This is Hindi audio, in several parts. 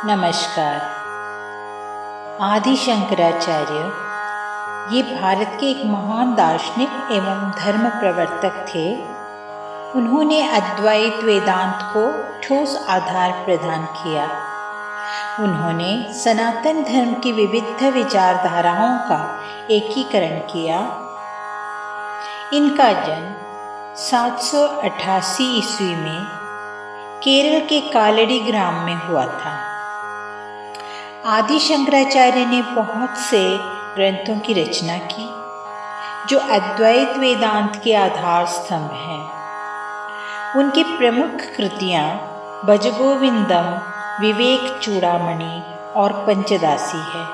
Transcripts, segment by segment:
नमस्कार। आदि शंकराचार्य ये भारत के एक महान दार्शनिक एवं धर्म प्रवर्तक थे। उन्होंने अद्वैत वेदांत को ठोस आधार प्रदान किया। उन्होंने सनातन धर्म की विविध विचारधाराओं का एकीकरण किया। इनका जन्म 788 ईस्वी में केरल के कालड़ी ग्राम में हुआ था। आदि शंकराचार्य ने बहुत से ग्रंथों की रचना की जो अद्वैत वेदांत के आधार स्तंभ हैं। उनकी प्रमुख कृतियाँ भजगोविंदम, विवेक चूड़ामणि और पंचदासी है।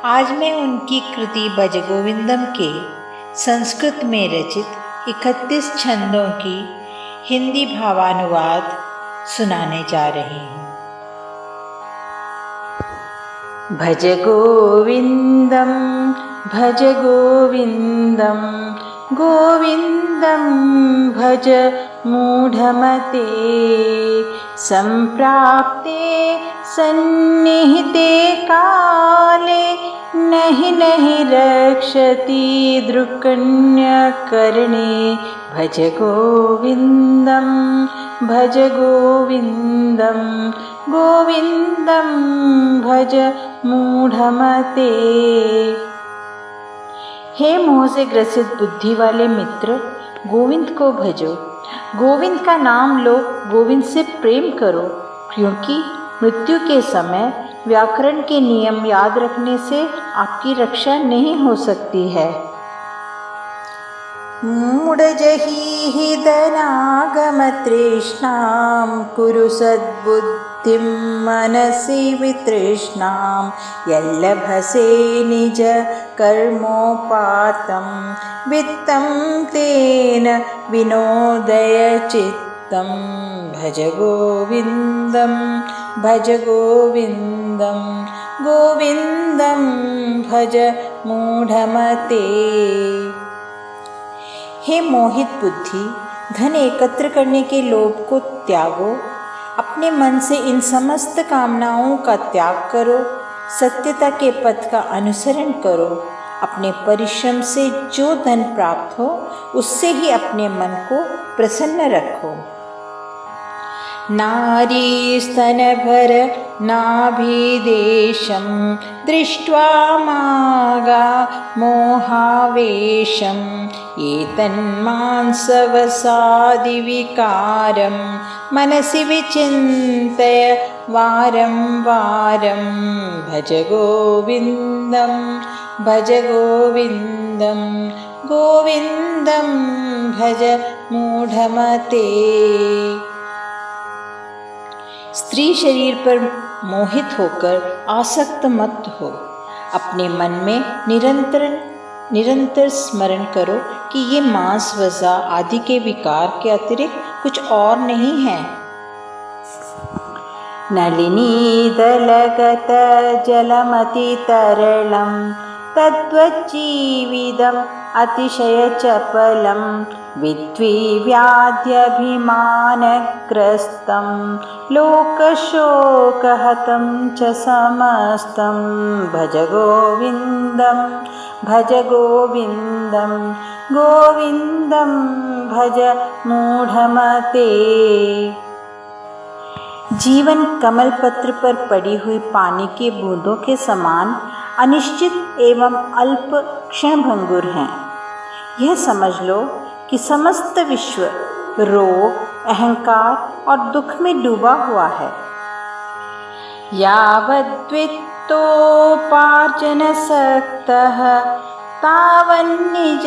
आज मैं उनकी कृति भजगोविंदम के संस्कृत में रचित 31 छंदों की हिंदी भावानुवाद सुनाने जा रही हूँ। भज गोविंदम भज गोविंदम, गोविंदम भज मूढ़मते, संप्राप्ते सन्निहिते काले नहि नहि रक्षति दृक्कण्यकर्णे। भज गोविंदम भज गोविंदम, गोविंदम भज मूढ़मते। हे मोह से ग्रसित बुद्धि वाले मित्र, गोविंद को भजो। गोविंद का नाम लो, गोविंद से प्रेम करो, क्योंकि मृत्यु के समय व्याकरण के नियम याद रखने से आपकी रक्षा नहीं हो सकती है। मूढ़जहि धनागम तृष्णां, कुरु सद्बुद्धिं मनसि वितृष्णां। यल्लभसे निज कर्मोपातं, वित्तं तेन विनोदय चित्तं। भज गोविंदम भज गोविंदम, गोविंदम भज मूढ़मते। हे मोहित बुद्धि, धन एकत्र करने के लोभ को त्यागो। अपने मन से इन समस्त कामनाओं का त्याग करो। सत्यता के पथ का अनुसरण करो। अपने परिश्रम से जो धन प्राप्त हो उससे ही अपने मन को प्रसन्न रखो। नारी स्तनभर नाभिदेशं, दृष्ट्वा मागा मोहावेशम्। एतन्मांसवसादिविकारं, मनसि विचिन्तय वारं वारं। भज गोविंदम भज गोविंदम, गोविंदम भज मूढ़मते। स्त्री शरीर पर मोहित होकर आसक्त मत हो। अपने मन में निरंतर स्मरण करो कि ये मांस वसा आदि के विकार के अतिरिक्त कुछ और नहीं है। नलिनी दलगत जलमति तरलम, तद्वज्जीविदम अतिशय चपलम। विद्विव्याध्यभिमानग्रस्तं, लोकशोकहतं च समस्तं। भज गोविंदम भज गोविंदम, गोविंदम भज मूढ़मते। जीवन कमल पत्र पर पड़ी हुई पानी की बूंदों के समान अनिश्चित एवं अल्प क्षणभंगुर हैं। यह समझ लो कि समस्त विश्व रोग, अहंकार और दुख में डूबा हुआ है। यावद्वित्तोपार्जनसक्तः, तावन्निज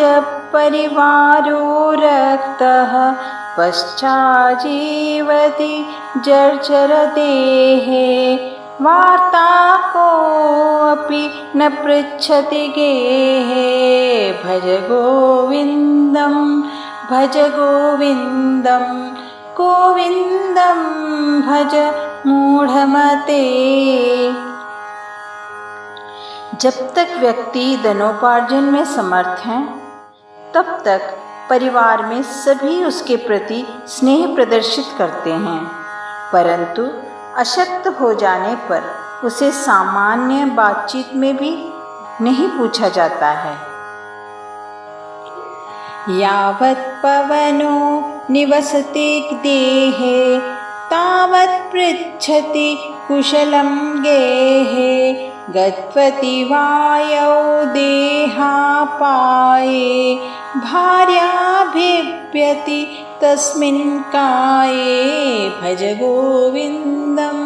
परिवारो रक्तः। पश्चाजीवति जर्जरदेहे, वार्ता कोऽपि न पृच्छति गेहे। भज गोविंदम भज गोविंदम, गोविंदम भज मूढ़मते। जब तक व्यक्ति धनोपार्जन में समर्थ हैं, तब तक परिवार में सभी उसके प्रति स्नेह प्रदर्शित करते हैं, परंतु अशक्त हो जाने पर उसे सामान्य बातचीत में भी नहीं पूछा जाता है। यावत् पवनो निवसति देहे तावत् पृच्छति कुशलं गेहे गत्वति वायौ देहापाये भार्याभिप्यति तस्मिन् काये भज गोविन्दं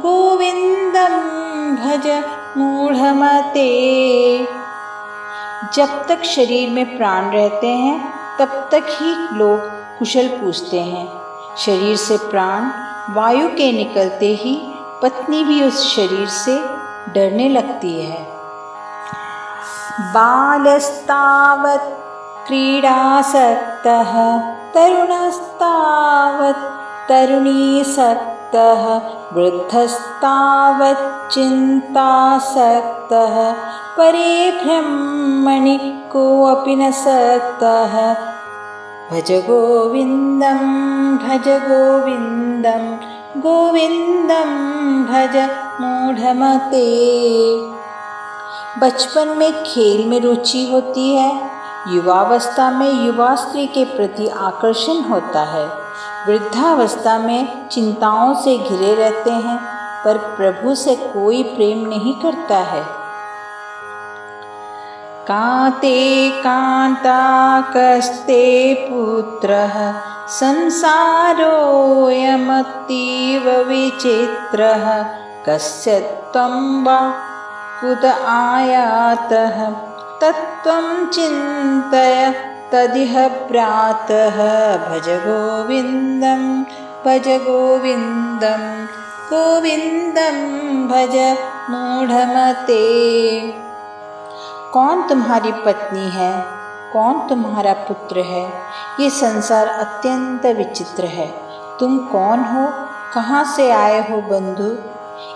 गोविन्दं भज मूढ़मते। जब तक शरीर में प्राण रहते हैं तब तक ही लोग कुशल पूछते हैं। शरीर से प्राण वायु के निकलते ही पत्नी भी उस शरीर से डरने लगती है। बालस्तावत् क्रीडासक्तः तरुणस्तावत् तरुणीसक्तः वृद्धस्तावत् चिन्तासक्तः परे ब्रह्मणि कोऽपि न सक्तः भज गोविन्दं गोविन्दं भज मूढ़मते। बचपन में खेल में रुचि होती है, युवावस्था में युवा स्त्री के प्रति आकर्षण होता है, वृद्धावस्था में चिंताओं से घिरे रहते हैं, पर प्रभु से कोई प्रेम नहीं करता है। काते कान्ताकस्ते पुत्रः संसारोऽयमतीव विचित्रः कस्य त्वं वा कुत आयातः तत्त्वं चिन्तय तदिह प्रातः भज गोविन्दं भज मूढ़मते। कौन तुम्हारी पत्नी है, कौन तुम्हारा पुत्र है, ये संसार अत्यंत विचित्र है। तुम कौन हो, कहाँ से आए हो बंधु,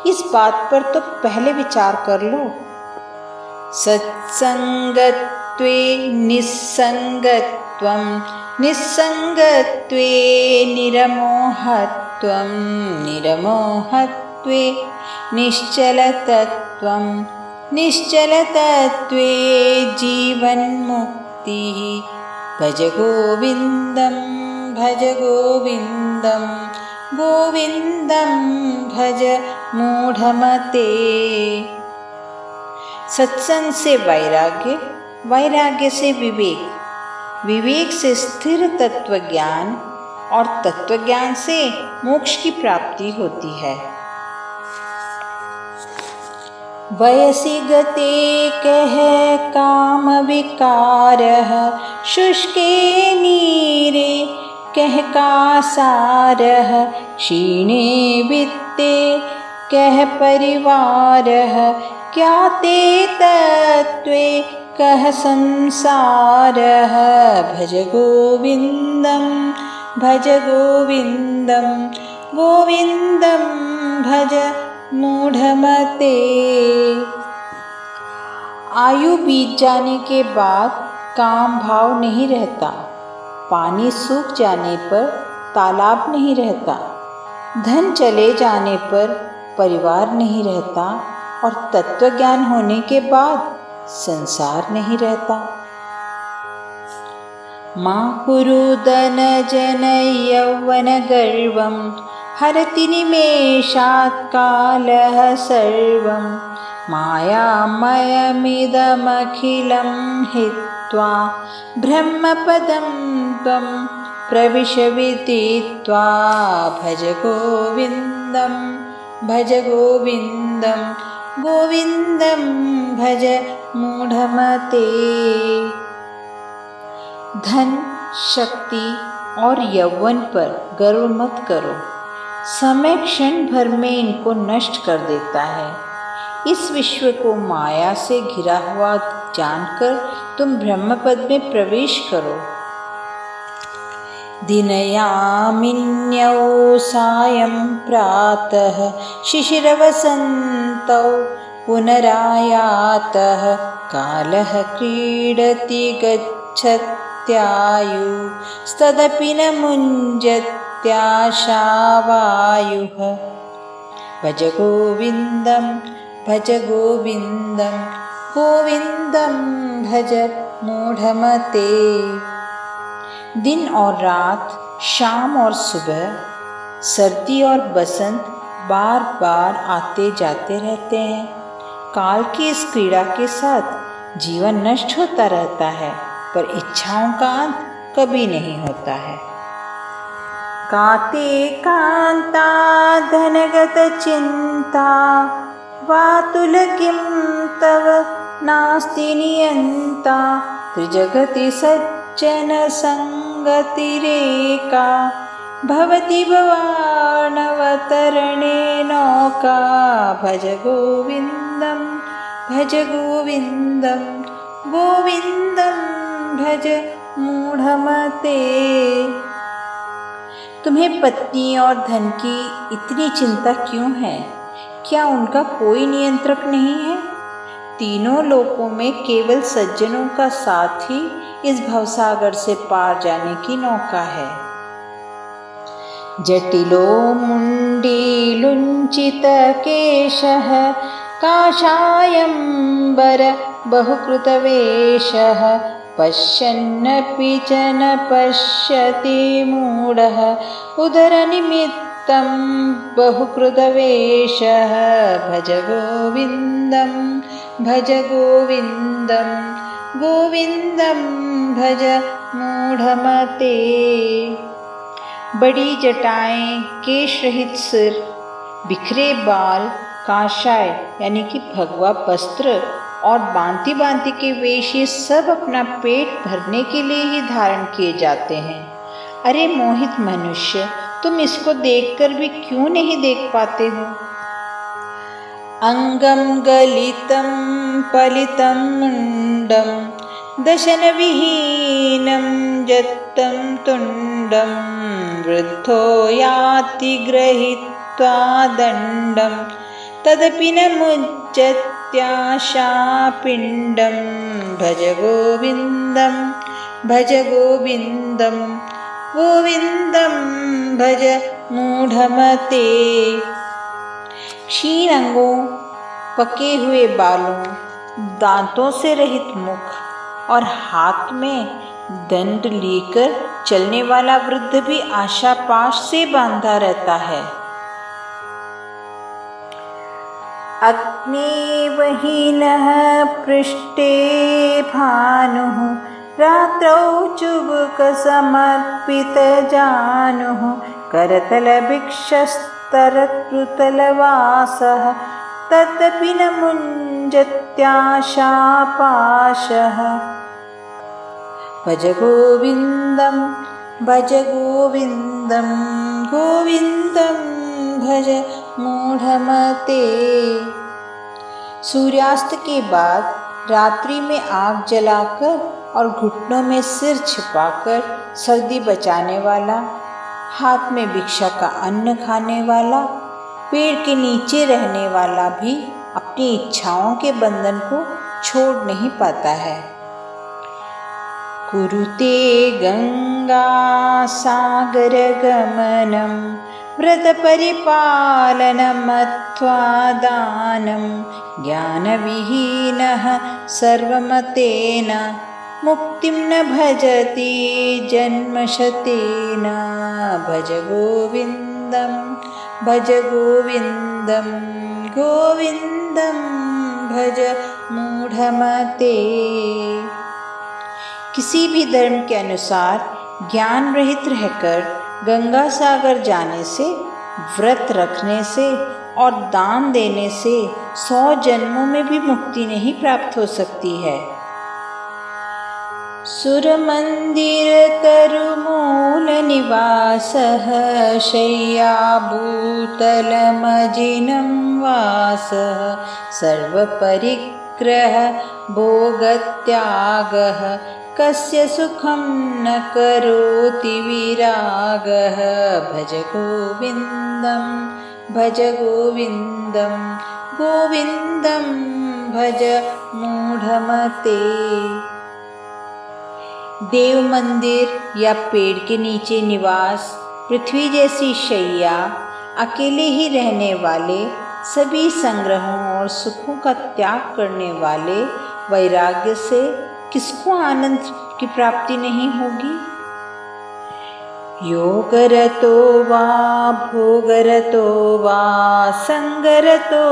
इस बात पर तो पहले विचार कर लो। सत्संगत्वे निस्संगत्वं निस्संगत्वे निरमोहत्वं निरमोहत्वे निश्चलतत्वं निश्चलतत्वे जीवन्मुक्तिः भज गोविन्दं भज मूढ़मते। सत्संग से वैराग्य, वैराग्य से विवेक, विवेक से स्थिर तत्व ज्ञान और तत्व ज्ञान से मोक्ष की प्राप्ति होती है। वयसि गते कह काम विकारः शुष्के नीरे कह का सारः क्षीणे वित्ते कह परिवारः क्या ते तत्त्वे कह संसारः भज गोविन्दं भज मूढ़मते। आयु बीत जाने के बाद काम भाव नहीं रहता, पानी सूख जाने पर तालाब नहीं रहता, धन चले जाने पर परिवार नहीं रहता और तत्वज्ञान होने के बाद संसार नहीं रहता। मा कुरु धन जन यौवन गर्वं हरति निमेषात् कालः सर्वं मायामयमिदमखिलं हित्वा ब्रह्मपदं त्वं प्रविश विदित्वा भज गोविन्दं भज मूढ़मते। धन, शक्ति और यौवन पर गर्व मत करो, समय क्षण भर में इनको नष्ट कर देता है। इस विश्व को माया से घिरा हुआ जानकर तुम ब्रह्मपद में प्रवेश करो। दिनयामिन्यौ सायं प्रातः शिशिरवसन्तौ पुनरायातः कालः क्रीडति गच्छत्यायु तदपि न मुञ्जत् प्रत्याशावायुः। भज गोविन्दं भज गोविन्दं गोविन्दं भज मूढ़मते। दिन और रात, शाम और सुबह, सर्दी और बसंत बार बार आते जाते रहते हैं। काल की इस क्रीड़ा के साथ जीवन नष्ट होता रहता है, पर इच्छाओं का अंत कभी नहीं होता है। काते कांता धनगत चिंता वातुल किं तव नास्ति नियंता। त्रिजगति सज्जन संगतिरेका भवति भवानवतरणे नौका। भज गोविन्दं भज गोविन्दं गोविन्दं भज मूढ़मते। तुम्हें पत्नी और धन की इतनी चिंता क्यों है? क्या उनका कोई नियंत्रक नहीं है? तीनों लोकों में केवल सज्जनों का साथ ही इस भवसागर से पार जाने की नौका है। जटिलो मुण्डीलुञ्चितकेशः काषायम्बर बहुकृतवेषः। पश्यन्नपि च न पश्यति मूढः उदरनिमित्तं बहुकृतवेषः। भज गोविन्दं भज गोविन्दं गोविन्दं भज मूढ़मते। बड़ी जटाएं, केश रहित सिर, बिखरे बाल, काषाय यानी कि भगवा वस्त्र और बांति बांति के वेश, ये सब अपना पेट भरने के लिए ही धारण किए जाते हैं। अरे मोहित मनुष्य, तुम इसको देखकर भी क्यों नहीं देख पाते हो? अंगम गलितं पलितं मुंडम दशनविहीनं जत्तं तुंडं। वृद्धो याति गृहीत्वा दंडं तदपि न मुच्यत्याशापिण्डं। भज गोविन्दं भज गोविन्दं गोविन्दं भज मूढ़मते। क्षीण अंगों, पके हुए बालों, दांतों से रहित मुख और हाथ में दंड लेकर चलने वाला वृद्ध भी आशा पाश से बांधा रहता है। अग्नेव हीनः पृष्ठे भानुः रात्रौ चुबुकसमर्पितजानुः। करतलभिक्षस्तरत्रुतलवासः तदपि न मुञ्जत्याशापाशः। भज गोविन्दं भज गोविन्दं गोविन्दं भज मूढ़मते। सूर्यास्त के बाद रात्रि में आग जलाकर और घुटनों में सिर छिपाकर सर्दी बचाने वाला, हाथ में भिक्षा का अन्न खाने वाला, पेड़ के नीचे रहने वाला भी अपनी इच्छाओं के बंधन को छोड़ नहीं पाता है। कुरुते गंगा सागर गमनम व्रत परिपालनमत्वा दानं। ज्ञान विहीनः सर्वमतेन मुक्तिं न भजति जन्मशतेन। भज गोविन्दं भज गोविन्दं गोविन्दं भज मूढ़मते। किसी भी धर्म के अनुसार ज्ञान रहित रहकर गंगा सागर जाने से, व्रत रखने से और दान देने से 100 जन्मों में भी मुक्ति नहीं प्राप्त हो सकती है। सुरमंदिर तरुमूल निवासः शय्याभूतलमजिनं वासः। सर्वपरिग्रह भोगत्यागः कस्य सुखं न करोति विरागः। भज गोविन्दं भज गोविन्दं गोविन्दं भज मूढ़मते। देव मंदिर या पेड़ के नीचे निवास, पृथ्वी जैसी शैया, अकेले ही रहने वाले, सभी संग्रहों और सुखों का त्याग करने वाले वैराग्य से किसको आनंद की प्राप्ति नहीं होगी? योगरतो वा भोगरतो वा संगरतो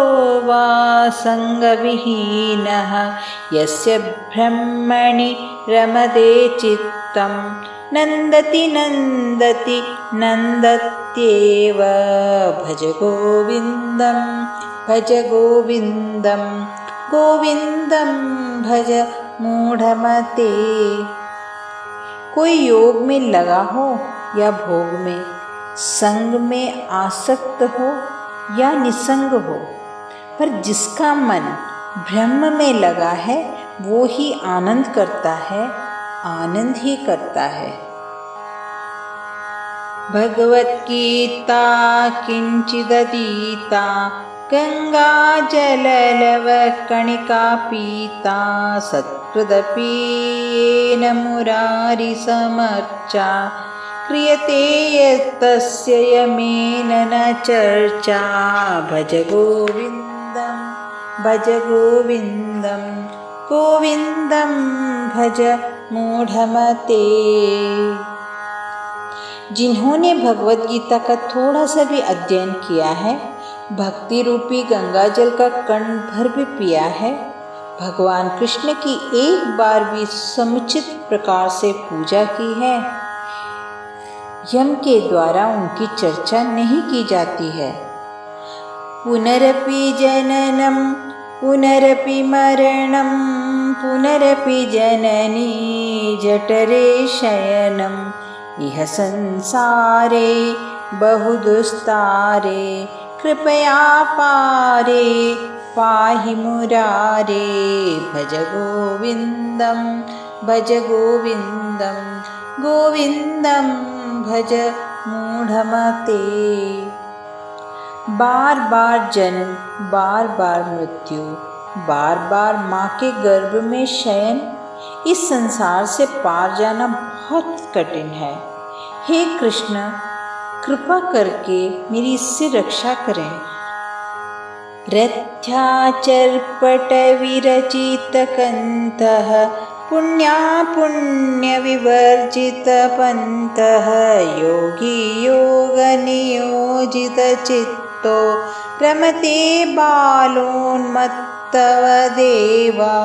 वा संगविहीनः यस्य ब्रह्मणि रमते चित्तं नन्दति नन्दति नन्दत्येव। भज गोविन्दं भज गोविन्दं गोविन्दं भज मूढ़मते। कोई योग में लगा हो या भोग में, संग में आसक्त हो या निसंग हो, पर जिसका मन ब्रह्म में लगा है वो ही आनंद करता है, आनंद ही करता है। भगवत गीता किंचिदतीता गंगा जललव कणिका पीता सत्कृदपि येन मुरारी समर्चा क्रियते यत्तस्य यमेन न चर्चा। भज गोविन्दं भज गोविन्दं गोविन्दं भज मूढ़मते। जिन्होंने भगवत गीता का थोड़ा सा भी अध्ययन किया है, भक्ति रूपी गंगा जल का कण भर भी पिया है, भगवान कृष्ण की एक बार भी समुचित प्रकार से पूजा की है, यम के द्वारा उनकी चर्चा नहीं की जाती है। पुनरपि जननम पुनरपि मरणम पुनरपि जननी जठरे शयनम इह संसारे बहुदुस्तारे कृपया पारे पाहि मुरारे। भज गोविन्दं भज गोविन्दं गोविन्दं भज मूढ़मते। बार बार जन्म, बार बार मृत्यु, बार बार माँ के गर्भ में शयन, इस संसार से पार जाना बहुत कठिन है। हे कृष्ण, कृपा करके मेरी इससे रक्षा करें। रथ्याचर्पट विरचित कंतः पुण्या पुण्य विवर्जित पंतः योगी योग नियोजित चित्तो रमते बालोन्मत्तव देवा।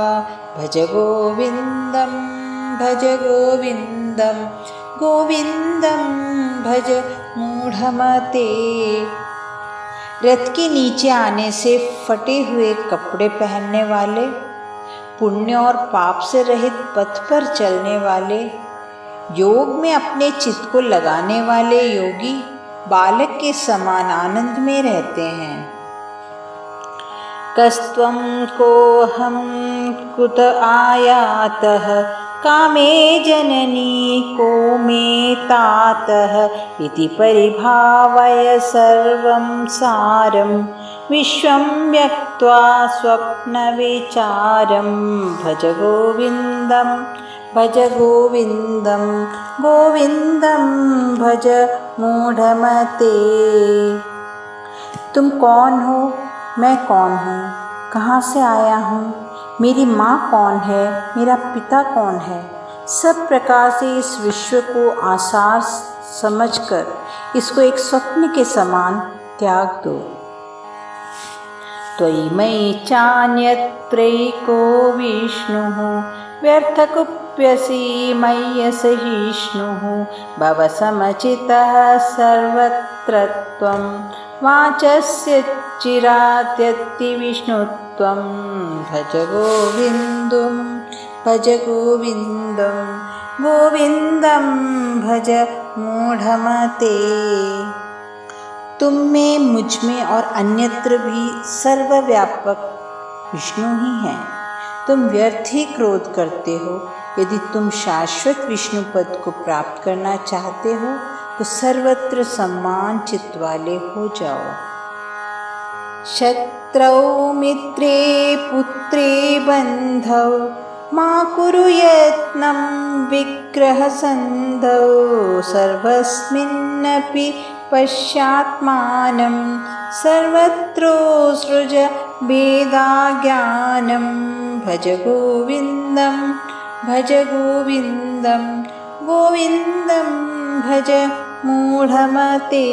भज गोविन्दं भज गोविन्दं गोविन्दं भज मूढ़मते। रथ के नीचे आने से फटे हुए कपड़े पहनने वाले, पुण्य और पाप से रहित पथ पर चलने वाले, योग में अपने चित्त को लगाने वाले योगी बालक के समान आनंद में रहते हैं। कस्त्वं कोऽहं कुत आयातः कामे जननी को मे तातः इति परिभावय सर्वं सारं विश्वं व्यक्त्वा स्वप्नविचारं। भज गोविन्दं भज गोविन्दं गोविन्दं भज मूढ़मते। तुम कौन हो, मैं कौन हूँ, कहाँ से आया हूँ, मेरी माँ कौन है, मेरा पिता कौन है, सब प्रकार से इस विश्व को आसार समझकर इसको एक स्वप्न के समान त्याग दो। त्वयि मयि चान्यत्रैको विष्णुः व्यर्थकुप्यसि मय्यसहिष्णुः भव समचितः सर्वत्र त्वं वाचस्य चिरात्यति विष्णुत्वं। भज गोविन्दं भज गोविन्दं गोविन्दं भज मूढ़मते। तुम में, मुझ में और अन्यत्र भी सर्वव्यापक विष्णु ही हैं। तुम व्यर्थ ही क्रोध करते हो। यदि तुम शाश्वत विष्णु पद को प्राप्त करना चाहते हो तो सर्वत्र सम्मान चित्त वाले हो जाओ। शत्रौ मित्रे पुत्रे बन्धौ मा कुरु यत्नं विग्रहसन्धौ सर्वस्मिन्नपि पश्यात्मानं सर्वत्रोत्सृज भेदाज्ञानं भज गोविन्दं भज गोविन्दं गोविन्दं भज मूढ़मते।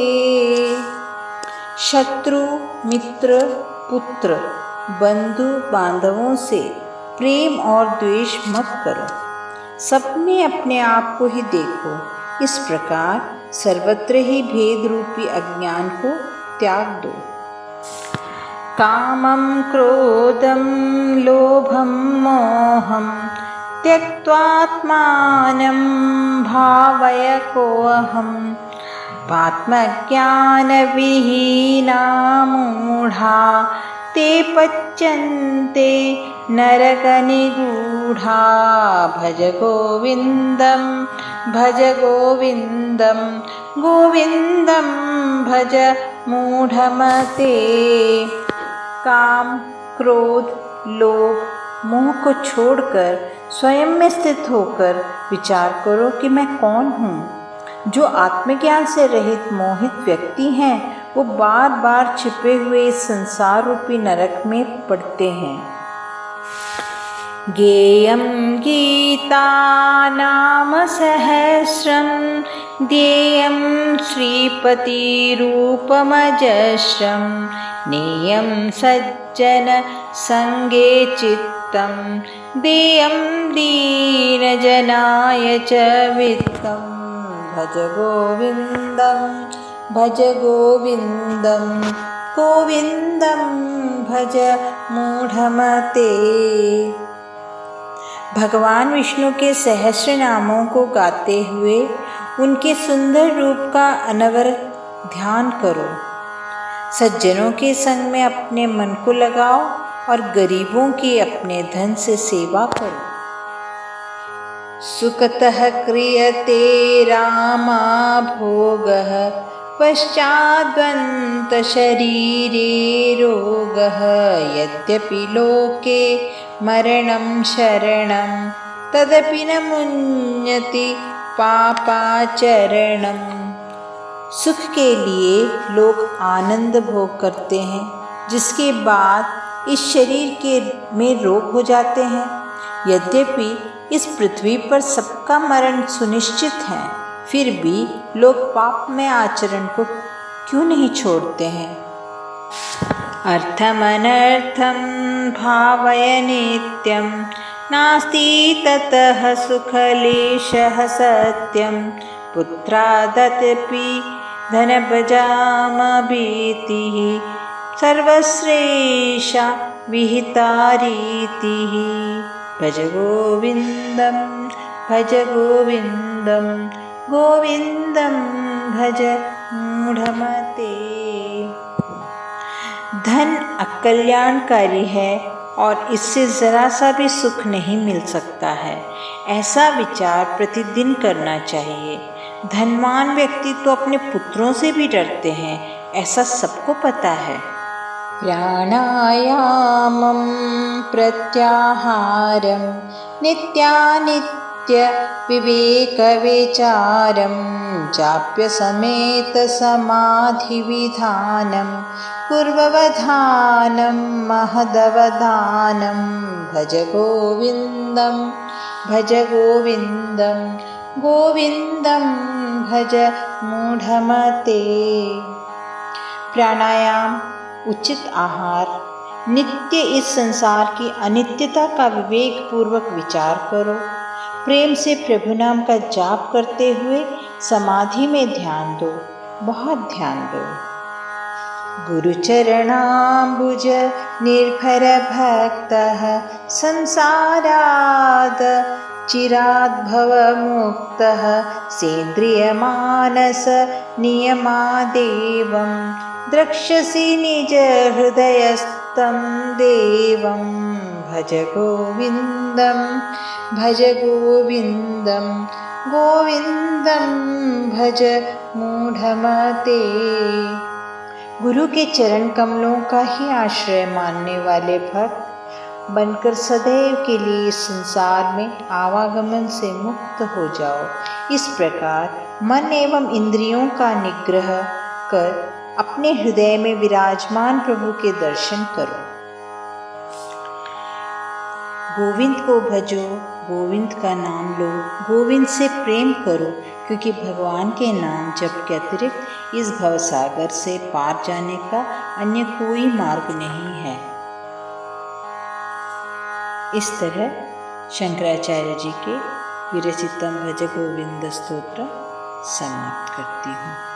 शत्रु, मित्र, पुत्र, बंधु बांधवों से प्रेम और द्वेष मत करो, सब में अपने आप को ही देखो। इस प्रकार सर्वत्र ही भेद रूपी अज्ञान को त्याग दो। कामं क्रोधं लोभं मोहं त्यक्त्वात्मानं भावय कोऽहम् आत्मज्ञानविहीना मूढा ते पच्यन्ते नरकनिगूढा। भज गोविन्दं भज गोविन्दं गोविन्दं भज मूढ़मते। काम, क्रोध, लोभ, मोह को छोड़कर स्वयं में स्थित होकर विचार करो कि मैं कौन हूँ। जो आत्मज्ञान से रहित मोहित व्यक्ति हैं वो बार बार छिपे हुए इस संसार रूपी नरक में पड़ते हैं। गेयं गीता नाम सहस्रं ध्येयं श्रीपतिरूपमजस्रं नेयं सज्जन संगे चित्तं देयं दीनजनाय च वित्तं। भज गोविन्दं भज गोविन्दं गोविन्दं भज मूढ़मते। भगवान विष्णु के सहस्र नामों को गाते हुए उनके सुंदर रूप का अनवरत ध्यान करो। सज्जनों के संग में अपने मन को लगाओ और गरीबों की अपने धन से सेवा करो। सुखतः क्रियते रामा भोगः पश्चाद्वन्त शरीरे रोगः। यद्यपि लोके मरणं शरणं तदपि न मुञ्यति पापाचरणं। सुख के लिए लोग आनंद भोग करते हैं, जिसके बाद इस शरीर के में रोग हो जाते हैं। यद्यपि इस पृथ्वी पर सबका मरण सुनिश्चित है, फिर भी लोग पापमय आचरण को क्यों नहीं छोड़ते हैं। अर्थमनर्थं भावय नित्यं नास्ति ततः सुखलेशः सत्यं। पुत्रादपि धनभजामभीतिः सर्वश्रेषा विहिता रीतिः। भज गोविन्दं भज गोविन्दं गोविन्दं भज मूढ़मते। धन अकल्याणकारी है और इससे ज़रा सा भी सुख नहीं मिल सकता है, ऐसा विचार प्रतिदिन करना चाहिए। धनवान व्यक्ति तो अपने पुत्रों से भी डरते हैं, ऐसा सबको पता है। प्राणायामं प्रत्याहारं नित्यानित्य विवेकविचारं जाप्य समेत समाधिविधानं पूर्ववधानं महदवधानं। भज गोविन्दं भज गोविन्दं गोविन्दं भज मूढ़मते। प्राणायाम, उचित आहार, नित्य इस संसार की अनित्यता का विवेक पूर्वक विचार करो। प्रेम से प्रभु नाम का जाप करते हुए समाधि में ध्यान दो, बहुत ध्यान दो। गुरुचरणाम्बुज निर्भर भक्तः संसाराद चिराद्भव मुक्तः। सेन्द्रियमानस नियमादेवं द्रक्ष्यसि निज हृदयस्थं देवं। भज गोविन्दं भज गोविन्दं गोविन्दं भज मूढ़मते। गुरु के चरण कमलों का ही आश्रय मानने वाले भक्त बनकर सदैव के लिए इस संसार में आवागमन से मुक्त हो जाओ। इस प्रकार मन एवं इंद्रियों का निग्रह कर अपने हृदय में विराजमान प्रभु के दर्शन करो। गोविंद को भजो, गोविंद का नाम लो, गोविंद से प्रेम करो, क्योंकि भगवान के नाम जप के अतिरिक्त इस भवसागर से पार जाने का अन्य कोई मार्ग नहीं है। इस तरह शंकराचार्य जी के विरचितम भज गोविंद स्तोत्र समाप्त करती हूँ।